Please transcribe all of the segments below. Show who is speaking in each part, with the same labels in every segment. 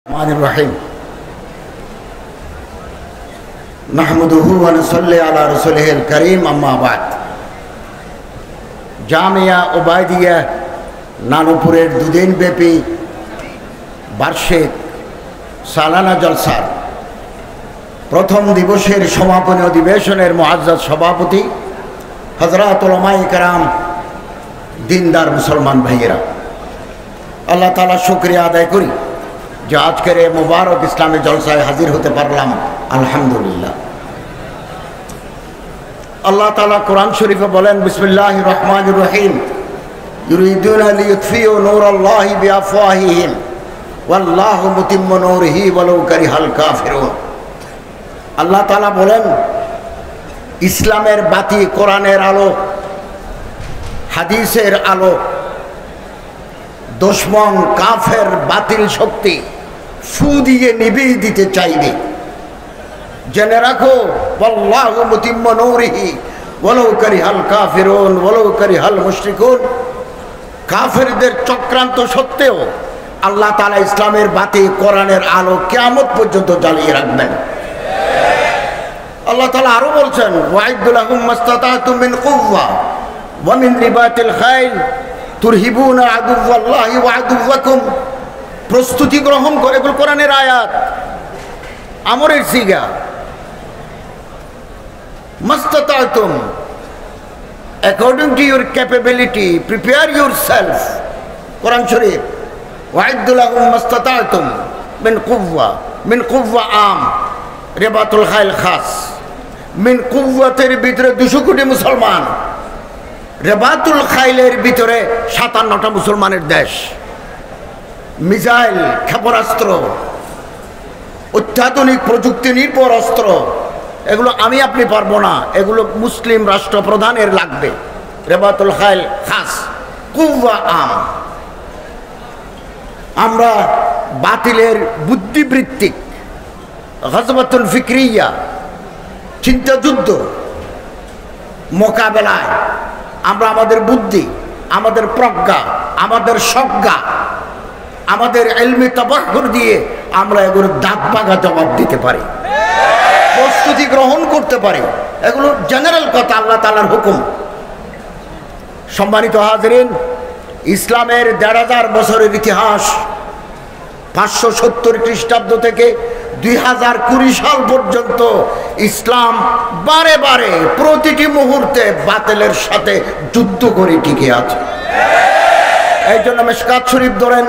Speaker 1: रहीम नहमदुहु व नसल्ली अला रसूलिहिल करीम अम्मा बाद। জামিয়া ওবায়দিয়া নানুপুরের দুদিন ব্যাপী বার্ষিক সালানা জলসার প্রথম দিবসের সমাপনী অধিবেশনের মুআজ্জাজ সভাপতি হযরত উলামায়ে কেরাম, দিনদার মুসলমান ভাইয়েরা, আল্লাহ তাআলা শুকরিয়া আদায় করি যে আজকের এই মুবারক ইসলামী জলসায় হাজির হতে পারলাম। আলহামদুলিল্লাহ। আল্লাহ তাআলা কোরআন শরীফে বলেন, বিসমিল্লাহির রহমানির রহিম, ইউরিদুনা লিইউতফিউ নূরাল্লাহি বিআফওয়াহিহিম ওয়াল্লাহু মুতিম্মু নূরিহি ওয়ালাউ কারিহাল কাফিরুন। আল্লাহ তাআলা বলেন, ইসলামের বাতি, কোরআনের আলো, হাদিসের আলো দুশমন কাফের বাতিল শক্তি ফু দিয়ে নিভিয়ে দিতে চাইবে। জেনে রাখো, ওয়াল্লাহু মুতিম্মু নূরিহি ওয়ালাউ কারিহাল কাফিরুন ওয়ালাউ কারিহাল মুশরিকুন। কাফেরদের চক্রান্ত সত্ত্বেও আল্লাহ তাআলা ইসলামের বাতি, কোরআনের আলো কিয়ামত পর্যন্ত জ্বালিয়ে রাখবেন। আল্লাহ তাআলা আরো বলছেন, ওয়াইদু লাহুম মাসতাতাতুম মিন কুওয়া ওয়া মিন রিবাতিল খাইল তুরহিবুনা আদুওয়াল্লাহি ওয়া আদুওয়াকুম। প্রস্তুতি গ্রহণ করে, এগুলো কোরআনের আয়াত, আমরের সিগা। মাসতাতাতুম, according to your capability, prepare yourself. Quran শরীফ, ওয়াইদু লাহুম মাসতাতাতুম মিন কুওয়া, মিন কুওয়া আম, রিবাতুল খাইল খাস। মিন কুওয়াতের ভিতরে 200 কোটি মুসলমান, রেবাতুল খাইলের ভিতরে 57টা মুসলমানের দেশ। মিসাইল, ক্ষেপণাস্ত্র, অত্যাধুনিক প্রযুক্তি নির্ভর অস্ত্র, এগুলো আমি আপনি পারবো না, এগুলো মুসলিম রাষ্ট্রপ্রধানের লাগবে। রেবাতুল খাইল খাস, কুওয়া আম। আমরা বাতিলের বুদ্ধিবৃত্তিক গজওয়াতুল ফিকরিয়া, চিন্তা যুদ্ধ মোকাবেলায় আমরা আমাদের বুদ্ধি, আমাদের প্রজ্ঞা, আমাদের সজ্ঞা, আমাদের ইলমি তাবাহহুর দিয়ে আমরা এগুলো দাঁত ভাঙা জবাব দিতে পারি, প্রস্তুতি গ্রহণ করতে পারি। এগুলো জেনারেল কথা, আল্লাহ তাআলার হুকুম। সম্মানিত হাজরিন, ইসলামের 1500 বছরের ইতিহাস, 570 খ্রিস্টাব্দ থেকে 2020 সাল পর্যন্ত ইসলাম বারে বারে প্রতিটি মুহূর্তে বাতিলের সাথে যুদ্ধ করে টিকে আছে। এই জন্য মিশকাত শরীফ ধরেন,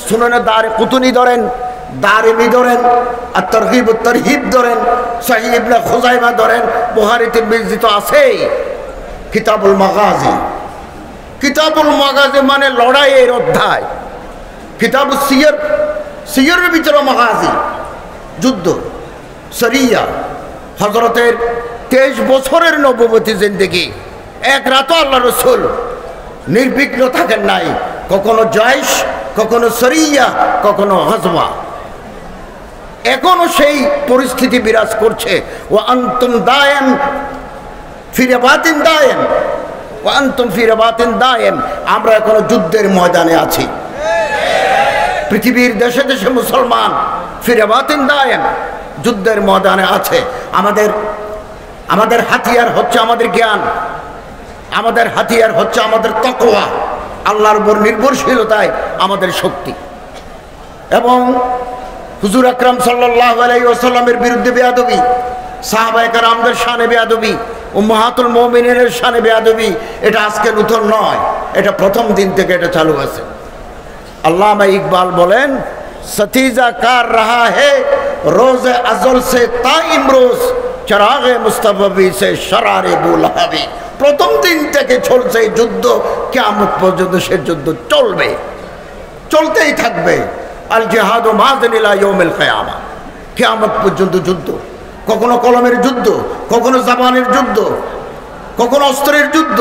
Speaker 1: সুনানে দারকুতুনি ধরেন, দারিমি ধরেন, আর তারগীব ও তারহিব ধরেন, সহিহ ইবনে খুজাইমা ধরেন, বুখারী তিরমিজি তো আছেই। কিতাবুল মাগাজি, কিতাবুল মাগাজি মানে লড়াইয়ের অধ্যায়। কিতাবুস সিয়র, সিয়রের ভিতরে মাগাজি, যুদ্ধ, সরিয়া। হযরতের 23 বছরের নবুয়তি জিন্দেগি, এক রাতও আল্লাহ রাসূল নির্বিঘ্ন থাকেন নাই। কখনো জয়শ, কখনো সরিয়া, কখনো গজওয়া। এখনো সেই পরিস্থিতি বিরাজ করছে। ওয়া আনতুম দায়েম ফি রাবাতিন দায়েম, ওয়া আনতুম ফি রাবাতিন দায়েম। আমরা এখনো যুদ্ধের ময়দানে আছি। পৃথিবীর দেশে দেশে মুসলমান ফি রাবাতিন দায়েম, যুদ্ধের ময়দানে আছে। আমাদের হাতিয়ার হচ্ছে আমাদের জ্ঞান, আমাদের হাতিয়ার হচ্ছে আমাদের তাকওয়া, আল্লাহর উপর নির্ভরশীলতায় আমাদের শক্তি। এবং হুজুর আকরাম সাল্লাল্লাহু আলাইহি ওয়াসাল্লামের বিরুদ্ধে বেয়াদবি, সাহাবায়ে কেরামদের শানে বেয়াদবি, উম্মাহাতুল মুমিনিনের শানে বেয়াদবি, এটা আজকে নতুন নয়, এটা প্রথম দিন থেকে এটা চালু আছে। আল্লামা ইকবাল বলেন, সতীজা কার রাহা হে রোজে আজল সে তা ইমরোজ, চরাগে মুস্তাফাবি সে শরারে বুলহাবি। প্রথম দিন থেকে চলছে এই যুদ্ধ, কিয়ামত পর্যন্ত সে যুদ্ধ চলবে, চলতেই থাকবে। আল জিহাদু মাযিন ইলা ইয়াউমিল কিয়ামা, কিয়ামত পর্যন্ত যুদ্ধ। কখনো কলমের যুদ্ধ, কখনো জবানের যুদ্ধ, কখনো অস্ত্রের যুদ্ধ,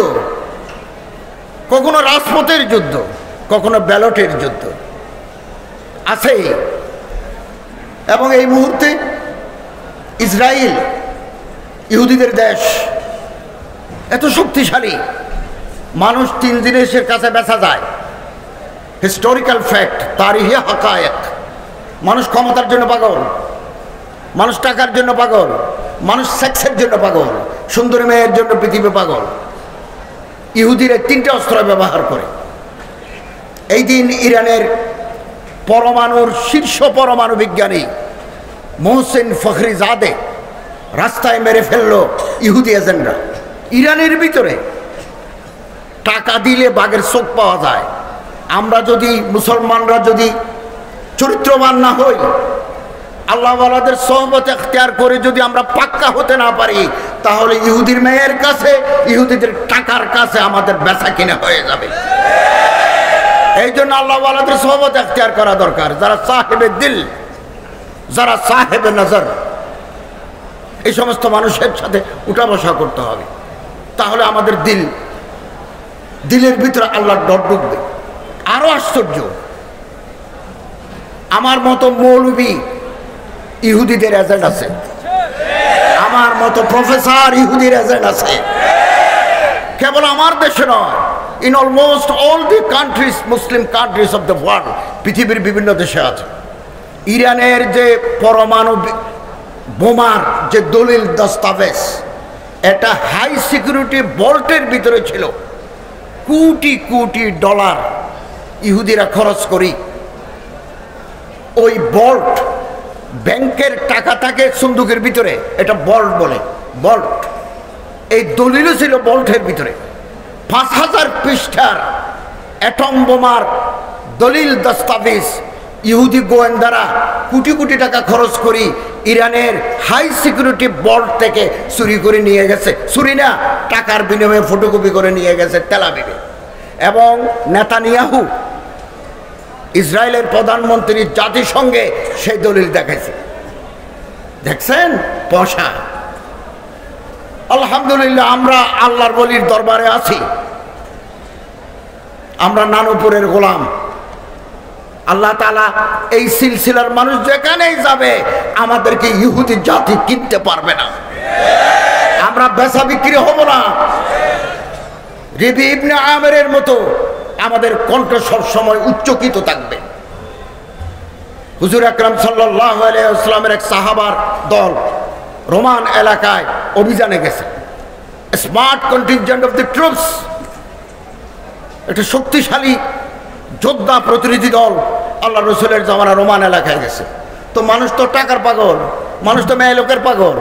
Speaker 1: কখনো রাজপথের যুদ্ধ, কখনো ব্যালটের যুদ্ধ আছে। এবং এই মুহূর্তে ইসরায়েল, ইহুদিদের দেশ, এত শক্তিশালী, মানুষ 3 জিনিসের কাছে বেচা যায়। হিস্টোরিক্যাল ফ্যাক্ট, তারিখি হাকায়েক। মানুষ ক্ষমতার জন্য পাগল, মানুষ টাকার জন্য পাগল, মানুষ সেক্সের জন্য পাগল, সুন্দরী মেয়ের জন্য পৃথিবী পাগল। ইহুদিরা 3টে অস্ত্র ব্যবহার করে। এই দিন ইরানের পরমাণুর শীর্ষ পরমাণু বিজ্ঞানী মোহসেন ফখরিজাদে রাস্তায় মেরে ফেললো ইহুদি এজেন্টরা। ইরানের ভিতরে টাকা দিলে বাঘের চোখ পাওয়া যায়। আমরা যদি মুসলমানরা যদি চরিত্রবান না হই, আল্লাহওয়ালাদের সোহবত এখতিয়ার করে যদি আমরা পাক্কা হতে না পারি, তাহলে ইহুদির মেয়ের কাছে, ইহুদিদের টাকার কাছে আমাদের বেচা কিনা হয়ে যাবে। এই জন্য আল্লাহওয়ালাদের সোহবত এখতিয়ার করা দরকার। যারা সাহেবে দিল, যারা সাহেবে নজর, এই সমস্ত মানুষের সাথে উঠা বসা করতে হবে। তাহলে আমাদের দিলের ভিতরে আল্লাহর ডর ঢুকবে। আরো আশ্চর্য, আমার মতো মৌলবী ইহুদিদের এজেন্ট আছে, আমার মতো প্রফেসর ইহুদির এজেন্ট আছে। কেবল আমার দেশে নয়, in almost all the country's, Muslim countries of the world, পৃথিবীর বিভিন্ন দেশে আছে। ইরানের যে পরমাণু বোমার যে দলিল দস্তাবেজ, এটা হাই সিকিউরিটি ভল্টের ভিতরে ছিল। কোটি কোটি ডলার ইহুদিরা খরচ করি। ওই ভল্ট, ব্যাংকের টাকা থাকে সন্দুকের ভিতরে, এটা ভল্ট বলে, ভল্ট। এই দলিলও ছিল ভল্টের ভিতরে। 5000 পৃষ্ঠার অ্যাটম বোমার দলিল দস্তাবেজ ইহুদি গোয়েন্দারা কোটি কোটি টাকা খরচ করি ইরানের হাই সিকিউরিটি ভল্ট থেকে চুরি করে নিয়ে গেছে। চুরি না, টাকার বিনিময়ে ফটোকপি করে নিয়ে গেছে তেল আবিবে। এবং নেতানিয়াহু, ইসরায়েলের প্রধানমন্ত্রী, জাতিসংঘে সেই দলিল দেখাইছে। দেখছেন পয়সা। আলহামদুলিল্লাহ, আমরা আল্লাহর বলির দরবারে আছি। আমরা নানুপুরের গোলাম। আল্লাহ তাআলা এই সিলসিলার মানুষ যেখানেই যাবে, আমাদেরকে ইহুদি জাতি কিনতে পারবে না। আমরা বেচা বিক্রি হব না। রিবি ইবনে আমেরের মতো আমাদের কণ্ঠ সব সময় উচ্চকিত থাকবে। হুজুর আকরাম সাল্লাল্লাহু আলাইহি ওয়াসাল্লামের এক সাহাবার দল রোমান এলাকায় অভিযানে গেছে। Smart contingent of the troops, একটা শক্তিশালী যোদ্ধা প্রতিনিধি দল আল্লাহ রসুলের জামানা রোমান এলাকায় গেছে। তো মানুষ তো টাকার পাগল, মানুষ তো মেয়ে লোকের পাগল,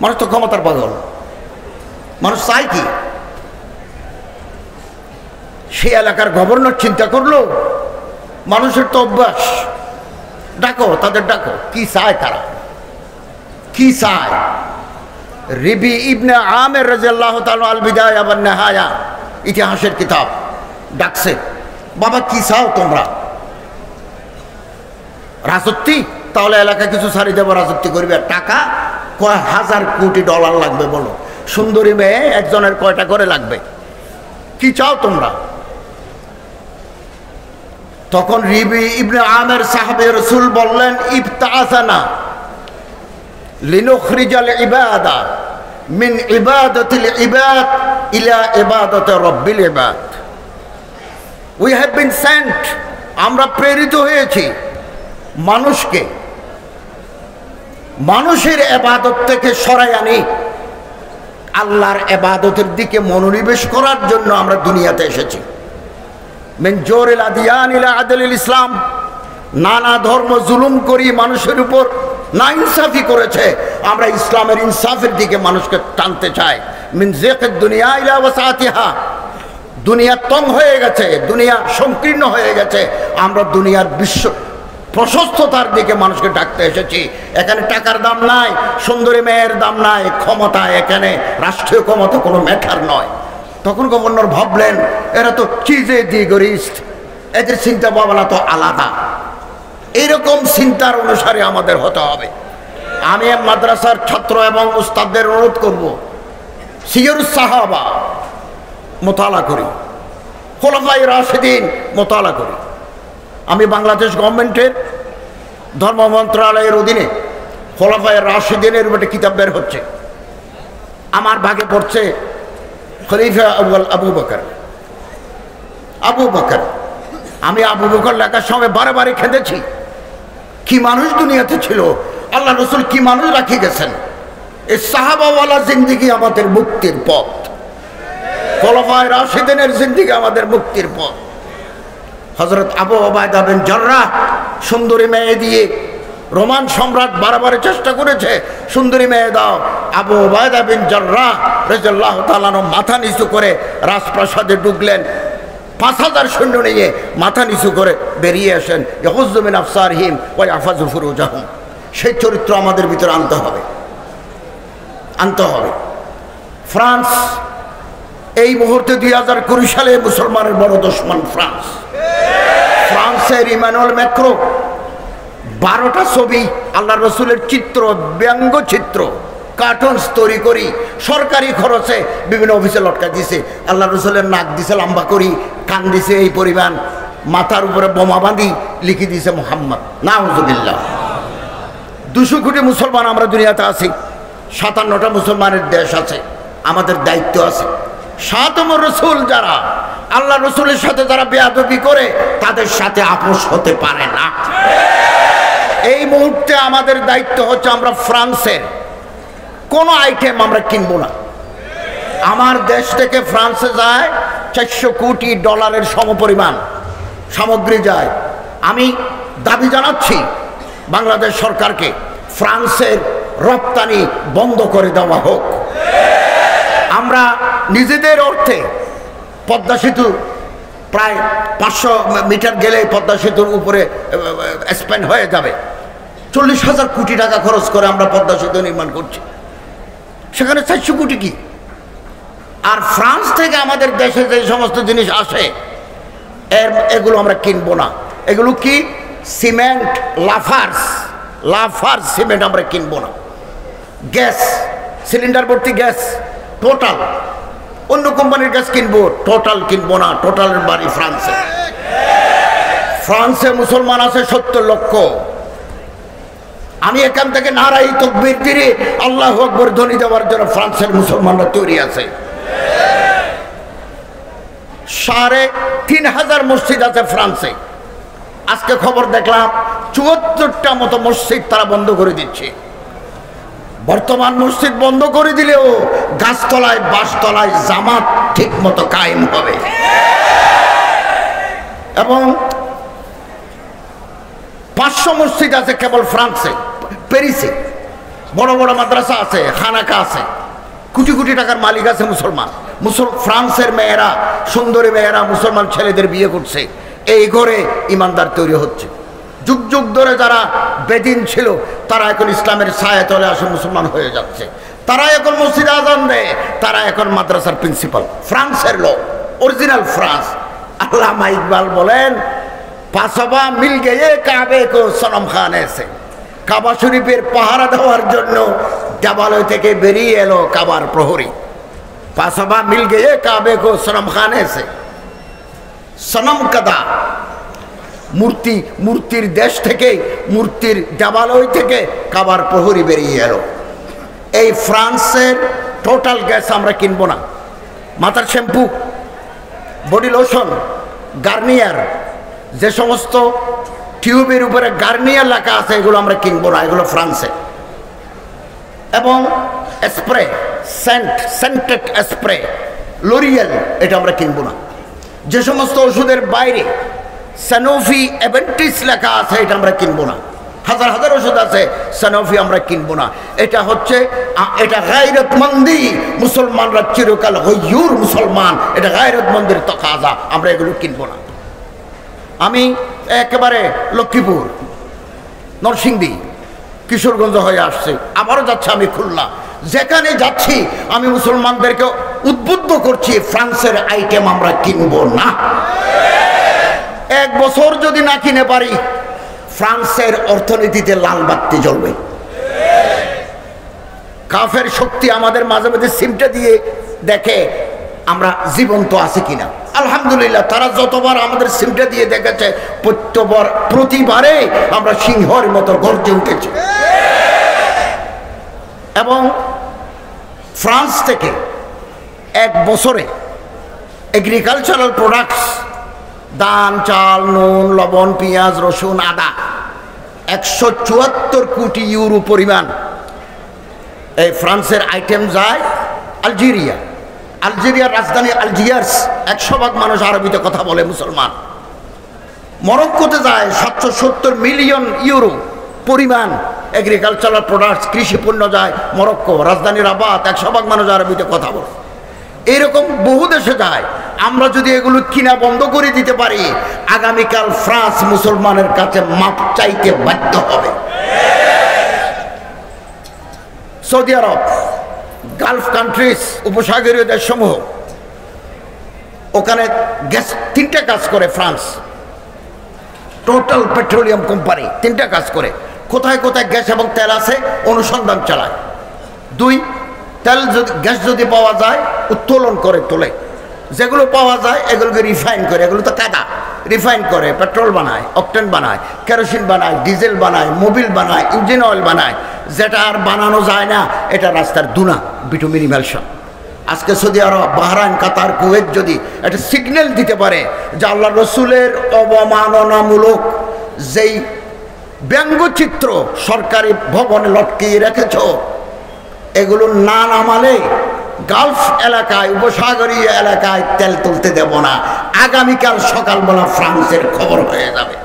Speaker 1: মানুষ তো ক্ষমতার পাগল। মানুষ চাই কি? সে এলাকার গভর্নর চিন্তা করলো, মানুষের তো অভ্যাস, ডাকো, তাদের ডাকো, কি চায় তারা, কি চায়। রিবি ইবনে আমের রাদিয়াল্লাহু তাআলা আল বিদায়া ওয়ান নিহায়া, ইতিহাসের কিতাব, ডাকছে, বাবা কি চাও তোমরা? রাজত্বী? তাহলে এলাকা কিছু ছাড়ি দেবো, রাজত্বী করবে। টাকা কয় হাজার কোটি ডলার লাগবে বলো। সুন্দরী মেয়ে একজনের কয়টা করে লাগবে? কি চাও তোমরা? তখন রিবি ইবনে আমের সাহাবে রাসূল বললেন, ইবতাআসানা লিনুখরিজাল ইবাদা মিন ইবাদাতিল ইবাদ ইলা ইবাদাতি রাব্বিল ইবাদ। উই হ্যাভ বিন সেন্ট, আমরা প্রেরিত হয়েছি মানুষকে মানুষের ইবাদত থেকে সরাই আনি আল্লাহর ইবাদতের দিকে মনোনিবেশ করার জন্য আমরা দুনিয়াতে এসেছি। মিন জোরিল আদিয়ান ইলা আদলিল ইসলাম, নানা ধর্ম জুলুম করি মানুষের উপর, না ইনসাফি করেছে, আমরা ইসলামের ইনসাফের দিকে মানুষকে টানতে চাই। মিন জিকিদ দুনিয়া ইলা ওয়াসাতিহা, দুনিয়া তং হয়ে গেছে, দুনিয়া সংকীর্ণ হয়ে গেছে, আমরা দুনিয়ার বিশ্ব প্রশস্ততার দিকে মানুষকে ডাকতে এসেছি। এখানে টাকার দাম নাই, সুন্দরী মেয়ের দাম নাই, ক্ষমতা, এখানে রাষ্ট্রীয় ক্ষমতা কোনো ম্যাটার নয়। তখন গভর্নর ভাবলেন, এরা তো চিজে দিগরিস্ট, এদের চিন্তা ভাবনা তো আলাদা। এইরকম চিন্তার অনুসারে আমাদের হতে হবে। আমি মাদ্রাসার ছাত্র এবং উস্তাদদের অনুরোধ করব, সিয়রুস সাহাবা মোতালা করি, খোলাফায়ে রাশিদিন মোতালা করি। আমি বাংলাদেশ গভর্নমেন্টের ধর্ম মন্ত্রণালয়ের অধীনে খোলাফায়ে রাশিদিনের উপরে কিতাব বের হচ্ছে। আমার ভাগে পড়ছে খলিফা আউয়াল আবু বকর। আবু বকর, আমি আবু বকর লেখার সময় বারে বারে খেতেছি, কি মানুষ দুনিয়াতে ছিল, আল্লাহ রসুল কি মানুষ রাখি গেছেন। এই সাহাবাওয়ালা জিন্দিগি আমাদের মুক্তির পথ, খোলাফায়ে রাশিদিনের জিন্দিগি আমাদের মুক্তির পথ। হযরত আবু উবাইদা বিন জাররাহ সুন্দরী মেয়ে দিয়ে, রোমান সম্রাট বারবার চেষ্টা করেছে সুন্দরী মেয়ে দাও, আবু উবাইদা বিন জাররাহ রাদিয়াল্লাহু তাআলা মাথা নিচু করে রাজপ্রাসাদে ঢুকলেন। 5000 সৈন্য নিয়ে মাথা নিচু করে বেরিয়ে আসেন। ইয়াহুযু মিন আফসারহিম ওয়া ইয়াহফাযু ফুরুজাহুম। সেই চরিত্র আমাদের ভিতরে আনতে হবে, আনতে হবে। ফ্রান্স এই মুহূর্তে 2020 সালে মুসলমানের বড় দুশমন ফ্রান্স। ফ্রান্সের ইমানুয়েল ম্যাক্রো 12টা ছবি আল্লাহ রসুলের চিত্র, ব্যঙ্গচিত্র, কার্টুনস তৈরি করি সরকারি খরচে বিভিন্ন অফিসে লটকা দিছে। আল্লাহ রসুলের নাক দিছে লম্বা করি, কান দিছে এই পরিমাণ, মাথার উপরে বোমা বাঁধি লিখে দিয়েছে মুহাম্মদ। নাউজুবিল্লাহ। 200 কোটি মুসলমান আমরা দুনিয়াতে আছি, 57টা মুসলমানের দেশ আছে। আমাদের দায়িত্ব আছে, 7 নম্বর রসুল যারা আল্লাহ রসুলের সাথে যারা বেয়াদবি করে তাদের সাথে আপোষ হতে পারে না। এই মুহূর্তে আমাদের দায়িত্ব হচ্ছে আমরা ফ্রান্সের কোনো আইটেম আমরা কিনবো না। আমার দেশ থেকে ফ্রান্সে যায় $400 কোটি সমপরিমাণ সামগ্রী যায়। আমি দাবি জানাচ্ছি বাংলাদেশ সরকারকে ফ্রান্সের রপ্তানি বন্ধ করে দেওয়া হোক। আমরা নিজেদের অর্থে পদ্মা সেতু প্রায় 500 মিটার গেলে পদ্মা সেতুর উপরে স্পেন্ড হয়ে যাবে। 40,000 কোটি টাকা খরচ করে আমরা পদ্মা সেতু নির্মাণ করছি, সেখানে 400 কোটি কি। আর ফ্রান্স থেকে আমাদের দেশে যে সমস্ত জিনিস আসে এগুলো আমরা কিনবো না। এগুলো কি? সিমেন্ট, লাফার্স সিমেন্ট আমরা কিনবো না। গ্যাস সিলিন্ডার ভর্তি গ্যাস টোটাল, অন্য কোম্পানির গ্যাস কিনবো, টোটাল কিনবো না। টোটালের বাড়ি ফ্রান্সে। ফ্রান্সে মুসলমান আছে 70 লক্ষ। আমি এখান থেকে নারাই তাকবীর দিয়ে আল্লাহু আকবার ধ্বনি দেওয়ার জন্য ফ্রান্সের মুসলমানরা তৈরি আছে। 3,500 মসজিদ আছে ফ্রান্সে। আজকে খবর দেখলাম 74টা মতো মসজিদ তারা বন্ধ করে দিচ্ছে। বর্তমান মসজিদ বন্ধ করে দিলেও গাছতলায় বাসতলায় জামাত ঠিক মতো কায়েম হবে। এবং 500 মসজিদ আছে কেবল ফ্রান্সে, প্যারিসে বড় বড় মাদ্রাসা আছে, খানাকা আছে, কোটি কোটি টাকার মালিক আছে মুসলমান। ফ্রান্সের মেয়েরা, সুন্দরী মেয়েরা মুসলমান ছেলেদের বিয়ে করছে। এই ঘরে ইমানদার তৈরি হচ্ছে। যুগ যুগ ধরে যারা বেদিন ছিল তারা এখন ইসলামের ছায়া তলে আসে মুসলমান হয়ে যাচ্ছে। তারা এখন মসজিদে আজান দেয়, তারা এখন মাদ্রাসার প্রিন্সিপাল। ফ্রান্সের লোক, অরিজিনাল ফ্রান্স। আল্লামা ইকবাল বলেন, পাঁচবা মিল গিয়ে কাবে কো সনম খান এসে। কাবা শরীফের পাহারা দেওয়ার জন্য দেবালয় থেকে বেরিয়ে এলো কাবার প্রহরী। পাঁচবা মিল গিয়ে কাবে কো সনম খান এসে। সনম কাদা মূর্তির দেশ থেকে, মূর্তির দেবালয় থেকে কাবার প্রহরী বেরিয়ে এলো। এই ফ্রান্সের টোটাল গ্যাস আমরা কিনবো না। মাথার শ্যাম্পু, বডি লোশন, গার্নিয়ার, যে সমস্ত টিউবের উপরে গার্নিয়ার লেখা আছে এগুলো আমরা কিনবো না, এগুলো ফ্রান্সে। এবং স্প্রে, সেন্টেড স্প্রে, লরিয়েল, এটা আমরা কিনবো না। যে সমস্ত ওষুধের বাইরে সানোফি, অ্যাভেন্টিস লেখা আছে এটা আমরা কিনবো না। হাজার হাজার ওষুধ আছে, সানোফি আমরা কিনবো না। এটা হচ্ছে, এটা গায়রতমন্দি। মুসলমানরা চিরকাল হইয়ুর মুসলমান, এটা গায়রতমন্দির তকাজা, আমরা এগুলো কিনবো না। আমি একেবারে লক্ষ্মীপুর, নরসিংদী, কিশোরগঞ্জ হয়ে আসছি, আবারও যাচ্ছে আমি খুলনা। যেখানে যাচ্ছি আমি মুসলমানদেরকে উদ্বুদ্ধ করছি, ফ্রান্সের আইটেম আমরা কিনবো না। 1 বছর যদি না কিনে পারি, ফ্রান্সের অর্থনীতিতে লাল বাতি জ্বলবে। কাফের শক্তি আমাদের মাঝে মাঝে সিমটা দিয়ে দেখে আমরা জীবন্ত আছি কিনা। আলহামদুলিল্লাহ, তারা যতবার আমাদের সিমটা দিয়ে দেখেছে প্রতিবারে আমরা সিংহর মতো গর্জে উঠেছি। এবং ফ্রান্স থেকে 1 বছরে এগ্রিকালচারাল প্রোডাক্টস, ধান, চাল, নুন, লবণ, পেঁয়াজ, রসুন, আদা 174 কোটি ইউরো পরিমাণ এই ফ্রান্সের আইটেম যায় আলজেরিয়া। আলজেরিয়ার রাজধানী আলজিয়ার্স, 100% মানুষ আরবিতে কথা বলে, মুসলমান। মরক্কোতে যায় 770 মিলিয়ন ইউরো পরিমাণ এগ্রিকালচারাল প্রোডাক্টস, কৃষি পণ্য যায় মরক্কো। রাজধানী রাবাত, 100% মানুষ আরবিতে কথা বলে। এরকম বহু দেশে যায়। আমরা যদি এগুলো কিনা বন্ধ করে দিতে পারি, আগামীকাল ফ্রান্স মুসলমানের কাছে মাপ চাইতে বাধ্য হবে। সৌদি আরব, গালফ কান্ট্রিজ, উপসাগরীয় দেশসমূহ, ওখানে গ্যাস 3টা কাজ করে ফ্রান্স। টোটাল পেট্রোলিয়াম কোম্পানি 3টা কাজ করে। কোথায় কোথায় গ্যাস এবং তেল আছে অনুসন্ধান চালায়। 2, তেল যদি গ্যাস যদি পাওয়া যায় উত্তোলন করে তোলে। যেগুলো পাওয়া যায় এগুলোকে রিফাইন করে, এগুলো তো কাদা, রিফাইন করে পেট্রোল বানায়, অকটেন বানায়, কেরোসিন বানায়, ডিজেল বানায়, মোবিল বানায়, ইঞ্জিন অয়েল বানায়। যেটা আর বানানো যায় না এটা রাস্তার দুনা, বিটুমিন ইমালশন। আজকে সৌদি আরব, বাহরাইন, কাতার, কুয়েত যদি একটা সিগন্যাল দিতে পারে যে আল্লাহ রসুলের অবমাননামূলক যেই ব্যঙ্গচিত্র সরকারি ভবনে লটকিয়ে রেখেছ, এগুলো না নামালে গালফ এলাকায়, উপসাগরীয় এলাকায় তেল তুলতে দেব না। আগামীকাল সকালবেলা ফ্রান্সের খবর হয়ে যাবে।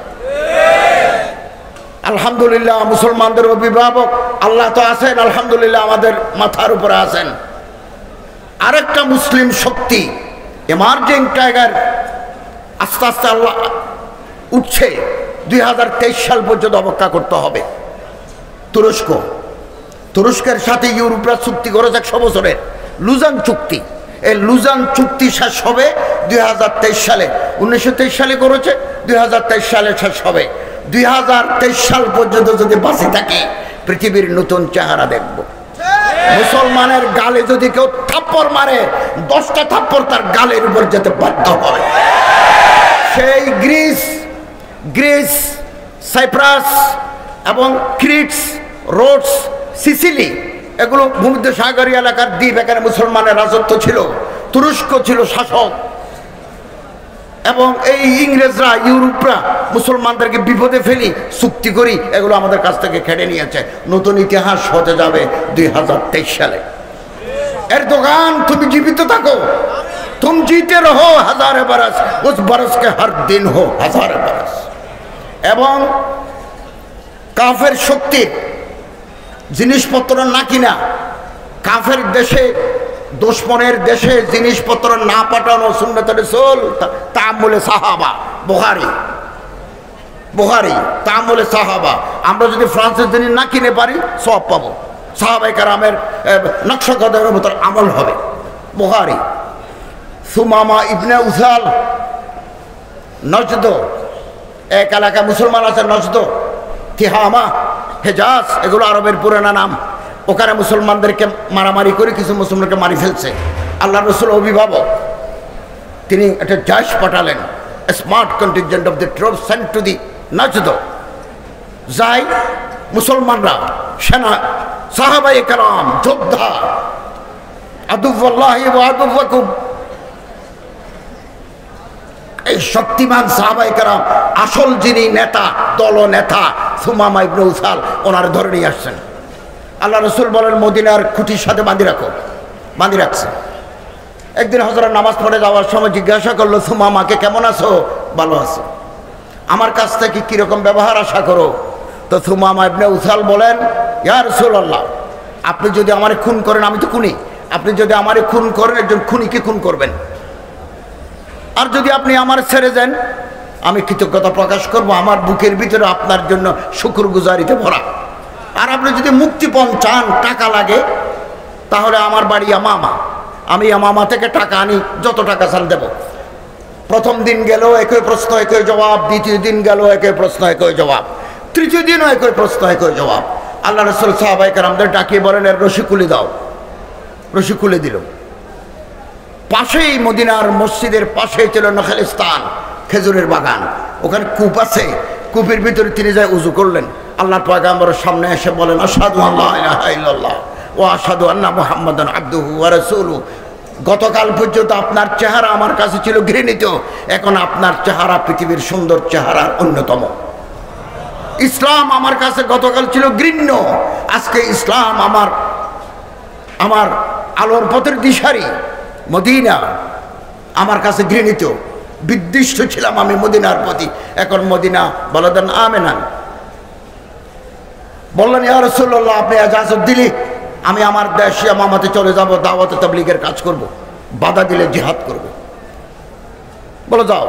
Speaker 1: আলহামদুলিল্লাহ, মুসলমানদের অভিভাবক আল্লাহ তো আছেন, আলহামদুলিল্লাহ আমাদের মাথার উপরে আছেন। আরেকটা মুসলিম শক্তি এমার্জিং টাইগার আস্তে আস্তে আল্লাহ উঠছে। 2023 সাল পর্যন্ত অপেক্ষা করতে হবে। তুরস্কের সাথে ইউরোপরা চুক্তি করেছে 100 বছরের, লুজান চুক্তি। এই লুজান চুক্তি শেষ হবে 2023 সালে। 1923 সালে করেছে, 2023 সালে শেষ হবে। 2023 সাল পর্যন্ত যদি বাঁচে থাকে পৃথিবীর নতুন চেহারা দেখব। মুসলমানের গালে যদি কেউ থাপ্পড় মারে 10টা থাপ্পড় তার গালের উপর যেতে বাধ্য হবে। সেই গ্রিস, সাইপ্রাস এবং ক্রিটস, রোডস, সিসিলি, এগুলো ভূমধ্যসাগরীয় এলাকার দ্বীপ। এখানে মুসলমানের রাজত্ব ছিল, তুরস্ক ছিল শাসক। এবং এই ইংরেজরা, ইউরোপরা মুসলমানদেরকে বিপদে ফেলি, চুক্তি করি, এগুলো আমাদের কাছ থেকে কেড়ে নিয়েছে। নতুন ইতিহাস হতে যাবে 2023 সালে। এরদোগান, তুমি জীবিত থাকো, তুম জিতে রহো হাজারে বরস, উস বরসকে হর দিন হো হাজারে বরস। এবং কাফের শক্তির জিনিসপত্র না কিনা, কাফের দেশে, দুশমনের দেশে জিনিসপত্র না পাঠানো সুন্নাত রাসূল, তাআম্মুলে সাহাবা, বুখারী তাআম্মুলে সাহাবা। আমরা যদি ফ্রান্সের জিনিস না কিনে পারি সওয়াব পাবো। সাহাবায়ে কেরামের নকশা কদমের মতো আমল হবে। বুখারী। সুমামা ইবনে উসাল, নজদ, এক এলাকা মুসলমান আছে নজদ, তিহামা, হেজাজ, এগুলো আরবের পুরানা নাম। ওখানে মুসলমানদেরকে মারামারি করে কিছু মুসলমানকে মারি ফেলছে। আল্লাহ রসুল অভিভাবক, তিনি একটা জাহাজ পাঠালেন, smart contingent of the troops sent to the Najd. যাই মুসলমানরা, সেনা, সাহাবায়ে কেরাম, যোদ্ধা, আদুওয়াল্লাহি ওয়া আদুওয়াকুম, এই শক্তিমান সাহাবায়ে কেরাম, আসল যিনি নেতা, দলনেতা সুমামা ইবনে উসাল, ওনার ধরে নিয়ে আসছেন। আল্লাহ রসুল বলেন মদিনার খুঁটির সাথে বাঁধি রাখছে। একদিন হযরত নামাজ পড়ে যাওয়ার সময় জিজ্ঞাসা করলো, সুমামাকে কেমন আছো? ভালো আছো। আমার কাছ থেকে কীরকম ব্যবহার আশা করো? তো সুমামা ইবনে উসাল বলেন, ইয়া রাসূলুল্লাহ, আপনি যদি আমারে খুন করেন, আমি তো খুনি, আপনি যদি আমারে খুন করেন একজন খুনিকে খুন করবেন। আর যদি আপনি আমার ছেড়ে যান, আমি কৃতজ্ঞতা প্রকাশ করব, আমার বুকের ভিতরে আপনার জন্য শুকরগুজারিতে ভরা। আর আপনি যদি মুক্তিপণ চান, টাকা লাগে, তাহলে আমার বাড়ি ইয়ামামা, আমি ইয়ামামা থেকে টাকা আনি, যত টাকা চান দেব। প্রথম দিন গেল একই প্রশ্ন একই জবাব, দ্বিতীয় দিন গেল একই প্রশ্ন একই জবাব, তৃতীয় দিনও একই প্রশ্ন একই জবাব। আল্লাহ রাসূল সাহাবায়ে কেরামদের ডাকিয়ে বলেন, এর রশি খুলে দাও। রশি খুলে দিল। পাশেই মদিনার মসজিদের পাশেই ছিল নখলিস্তান, খেজুরের বাগান। ওখানে কূপ আছে, কূপের ভিতরে তিনি যায় উযু করলেন। আল্লাহর পয়গম্বরের সামনে এসে বলেন, আশহাদু আল্লা ইলাহা ইল্লাল্লাহ ওয়া আশহাদু আন্না মুহাম্মাদান আবদুহু ওয়া রাসূলুহু। গতকাল পর্যন্ত আপনার চেহারা আমার কাছে ছিল ঘৃণিত, এখন আপনার চেহারা পৃথিবীর সুন্দর চেহারার অন্যতম। ইসলাম আমার কাছে গতকাল ছিল ঘৃণ্য, আজকে ইসলাম আমার আলোর পথের দিশারি। মদিনা আমার কাছে ঘৃণিত, বিদ্বিষ্ট ছিলাম আমি মদিনার প্রতি। এখন মদিনা বলে দেন আমেনা। বললেন ইয়া রাসূলুল্লাহ, আপনি ইজাজত দিলে আমি আমার দেশ ইয়ামামাতে চলে যাব, দাওয়াত তাবলীগের কাজ করব, বাধা দিলে জিহাদ করব। বলো যাও।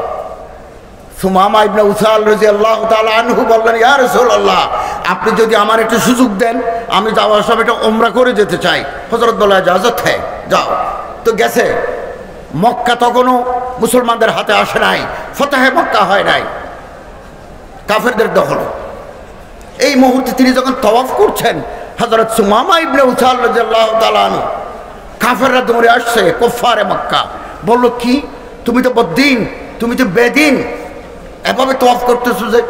Speaker 1: সুমামা ইবনে উসাল রাদিয়াল্লাহু তাআলা আনহু বললেন ইয়া রাসূলুল্লাহ, আপনি যদি আমার একটু সুযোগ দেন, আমি যাওয়ার সময় একটা উমরা করে যেতে চাই। হযরত বলে ইজাজত হ্যাঁ যাও। তো গেছে। মক্কা তখনও মুসলমানদের হাতে আসে নাই, ফতহে মক্কা হয় নাই, কাফেরদের দখলে। এই মুহূর্তে তিনি যখন তওয়াফ করছেন, হযরত সুমামা ইবনে উসাল রাদিয়াল্লাহু তাআলা আনহু, কাফেররা দৌড়ে আসছে, কুফারে মক্কা। বলল কি তুমি তো বদ্দিন, তুমি তো বেদিন, এভাবে তওয়াফ করতেছো যে?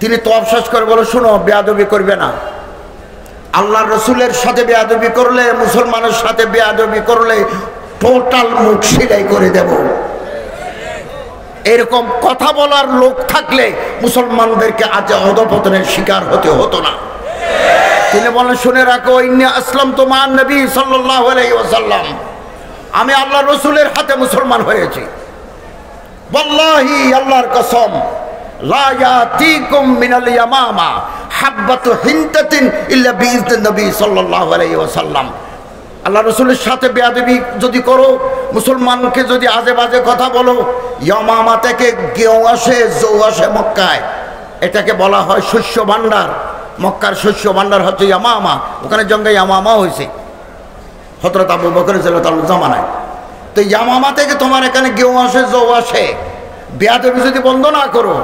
Speaker 1: তিনি তওয়াফ শেষ করে বলো, শোনো, বেয়াদবি করবে না। আল্লাহর রাসূলের সাথে বেয়াদবি করলে, মুসলমানের সাথে বেয়াদবি করলে টোটাল মুখ সিলাই করে দেব। এরকম কথা বলার লোক থাকলে মুসলমানদেরকে আজ অধঃপতনের শিকার হতে হতো না। তিনি বলেন, শুনে রাখো, ইন্নী আসলামতু মা নবী সাল্লাল্লাহু আলাইহি ওয়াসাল্লাম, আমি আল্লাহর রাসূলের হাতে মুসলমান হয়েছি। ওয়াল্লাহি, আল্লাহর কসম, লা ইয়াতিকুম মিনাল ইয়ামামা হাব্বাতু হিনতাতিন ইল্লা বিইذن নবী সাল্লাল্লাহু আলাইহি ওয়াসাল্লাম। আল্লাহ রাসূলের সাথে বেয়াদবি যদি করো, মুসলমানকে যদি আজে বাজে কথা বলো, ইয়ামামা থেকে গেও আসে, জৌ আসে মক্কায়, এটাকে বলা হয় শস্য ভাণ্ডার। মক্কার শস্য ভাণ্ডার হচ্ছে ইয়ামামা, ওখানে জঙ্গে ইয়ামামা হয়েছে হযরত আবু বকর রাদিয়াল্লাহু তাআলা জামানায়। তো ইয়ামামা থেকে তোমার এখানে গেও আসে, জৌ আসে, বেয়াদবি যদি বন্ধ না করো,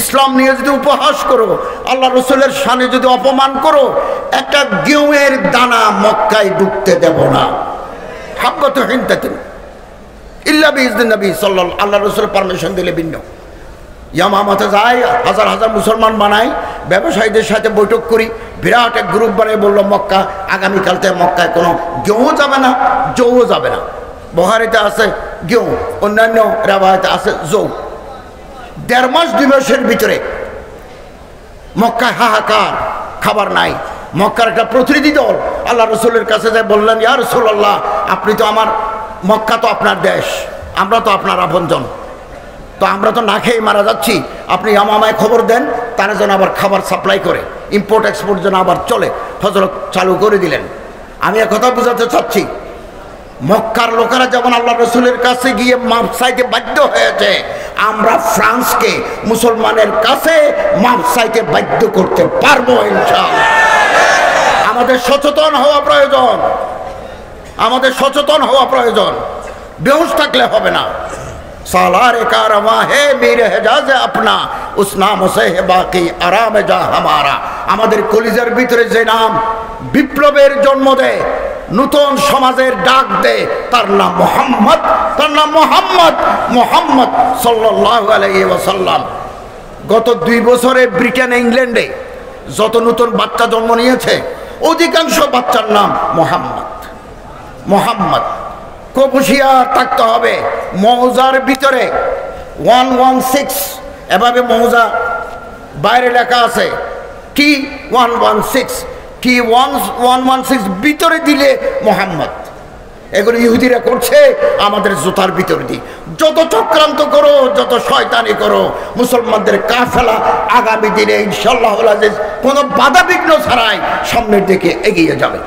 Speaker 1: ইসলাম নিয়ে যদি উপহাস করো, আল্লাহ রাসূলের শানে যদি অপমান করো, একটা গেউয়ের দানা মক্কায় ঢুকতে দেব না। হাব্বাতু হিনতাতিন ইল্লা বিইذن নবী সাল্লাল্লাহু, আল্লাহ রাসূলের পারমিশন দিলে ভিন্ন। ইয়ামামাতে যায়, হাজার হাজার মুসলমান বানাই, ব্যবসায়ীদের সাথে বৈঠক করি, বিরাট এক গ্রুপ বানিয়ে বললো মক্কা, আগামীকাল থেকে মক্কায় কোনো গেউ যাবে না, জৌ যাবে না। বুখারীতে আছে গেউ, অন্যান্য রিওয়ায়াতে আছে জৌ। 1.5 মাস 2 মাসের ভিতরে মক্কায় হাহাকার, খাবার নাই। মক্কার একটা প্রতিনিধি দল আল্লাহ রাসূলের কাছে যায়, বললেন ইয়া রাসূলুল্লাহ, আপনি তো আমার, মক্কা তো আপনার দেশ, আমরা তো আপনার আপনজন, তো আমরা তো না খেয়ে মারা যাচ্ছি, আপনি ইয়ামামায় খবর দেন, তারা যেন আবার খাবার সাপ্লাই করে, ইম্পোর্ট এক্সপোর্ট যেন আবার চলে। হযরত চালু করে দিলেন। আমি একথা বোঝাতে চাচ্ছি, মক্কার লোকেরা যেমন আল্লাহ রাসূলের কাছে গিয়ে মাপ চাইতে বাধ্য হয়েছে, আমরা ফ্রান্সকে মুসলমানের কাছে মাপ চাইতে বাধ্য করতে পারবো ইনশাআল্লাহ। আমাদের সচেতন হওয়া প্রয়োজন, আমাদের সচেতন হওয়া প্রয়োজন। বেহুশ থাকলে হবে না। সালারে কারওয়া হে মীর হেজাজ আপনা, উস নাম সে হে বাকি আরাম যা হামারা। আমাদের কলিজার ভিতরে যে নাম বিপ্লবের জন্ম দেয়, নতুন সমাজের ডাক দেয়, তার নাম মুহাম্মদ, তার নাম মুহাম্মদ, মুহাম্মদ সাল্লাল্লাহু আলাইহি ওয়াসাল্লাম। গত 2 বছরে ব্রিটেন, ইংল্যান্ডে যত নতুন বাচ্চা জন্ম নিয়েছে, অধিকাংশ বাচ্চার নাম মুহাম্মদ। মুহাম্মদ খুব হুঁশিয়ার থাকতে হবে। মৌজার ভিতরে 116 এভাবে মৌজা বাইরে লেখা আছে T116, T116 ভিতরে দিলে মুহাম্মদ। এগুলো ইহুদিরা করছে আমাদের জুতার ভিতর দিয়ে। যত চক্রান্ত করো, যত শয়তানি করো, মুসলমানদের কাফেলা আগামী দিনে ইনশাআল্লাহ কোনো বাধা বিঘ্ন ছাড়াই সামনের দিকে এগিয়ে যাবে।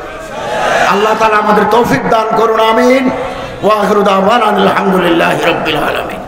Speaker 1: আল্লাহ তাআলা আমাদের তৌফিক দান করুন, আমিন। ওয়া আখিরু দাওয়ানা আলহামদুলিল্লাহি রাব্বিল আলামিন।